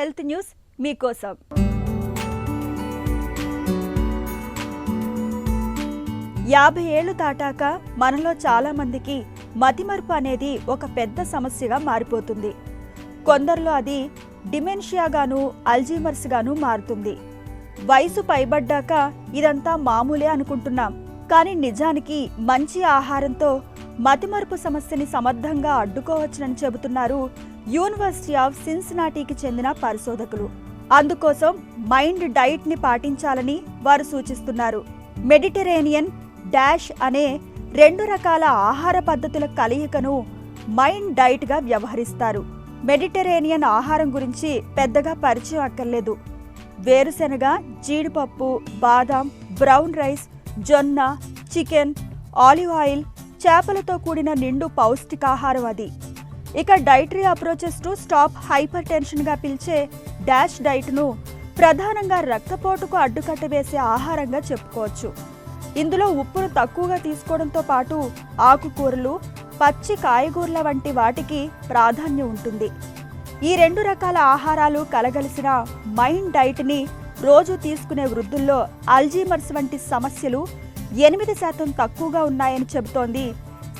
Health news మీకోసం. యాభై ఏళ్లు దాటాక మనలో చాలా మందికి మతిమరుపు అనేది ఒక పెద్ద సమస్యగా మారిపోతుంది. కొందరిలో అది డిమెన్షియాగాను అల్జీమర్స్ గాను మారుతుంది. వయసు పైబడ్డాక ఇదంతా మామూలే అనుకుంటున్నాం, కానీ నిజానికి మంచి ఆహారంతో మతిమరుపు సమస్యని సమర్థంగా అడ్డుకోవచ్చునని చెబుతున్నారు యూనివర్సిటీ ఆఫ్ సిన్సినాటీకి చెందిన పరిశోధకులు. అందుకోసం మైండ్ డైట్ ని పాటించాలని వారు సూచిస్తున్నారు. మెడిటరేనియన్ డాష్ అనే 2 రకాల ఆహార పద్ధతుల కలయికను మైండ్ డైట్ గా వ్యవహరిస్తారు. మెడిటరేనియన్ ఆహారం గురించి పెద్దగా పరిచయం అక్కర్లేదు. వేరుశెనగ, జీడిపప్పు, బాదాం, బ్రౌన్ రైస్, జొన్న, చికెన్, ఆలివ్ ఆయిల్, చేపలతో కూడిన నిండు పౌష్టికాహారం అది. ఇక dietary approaches to stop hyper tension గా పిలిచే డాష్ డైట్ ను ప్రధానంగా రక్తపోటుకు అడ్డుకట్ట వేసే ఆహారంగా చెప్పుకోవచ్చు. ఇందులో ఉప్పును తక్కువగా తీసుకోవడంతో పాటు ఆకుకూరలు, పచ్చి కాయగూరల వంటి వాటికి ప్రాధాన్యం ఉంటుంది. ఈ 2 రకాల ఆహారాలు కలగలిసిన మైండ్ డైట్ ని రోజు తీసుకునే వృద్ధుల్లో అల్జీమర్స్ వంటి సమస్యలు 8% తక్కువగా ఉన్నాయని చెబుతోంది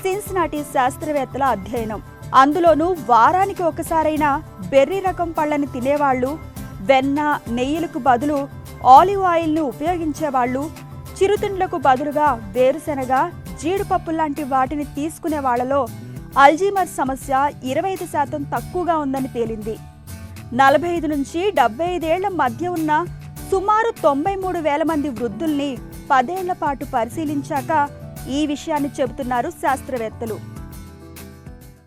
సిన్సినాటీ శాస్త్రవేత్తల అధ్యయనం. అందులోనూ వారానికి ఒకసారైనా బెర్రీ రకం పళ్ళని తినేవాళ్లు, వెన్న, నెయ్యిలకు బదులు ఆలివ్ ఆయిల్ను ఉపయోగించేవాళ్లు, చిరుతిండ్లకు బదులుగా వేరుశెనగ, జీడిపప్పు లాంటి వాటిని తీసుకునే వాళ్లలో అల్జీమర్స్ సమస్య 25% తక్కువగా ఉందని తేలింది. 45 నుంచి 75 ఏళ్ల మధ్య ఉన్న సుమారు 93,000 మంది వృద్ధుల్ని 10 ఏళ్ల పాటు పరిశీలించాక ఈ విషయాన్ని చెబుతున్నారు శాస్త్రవేత్తలు.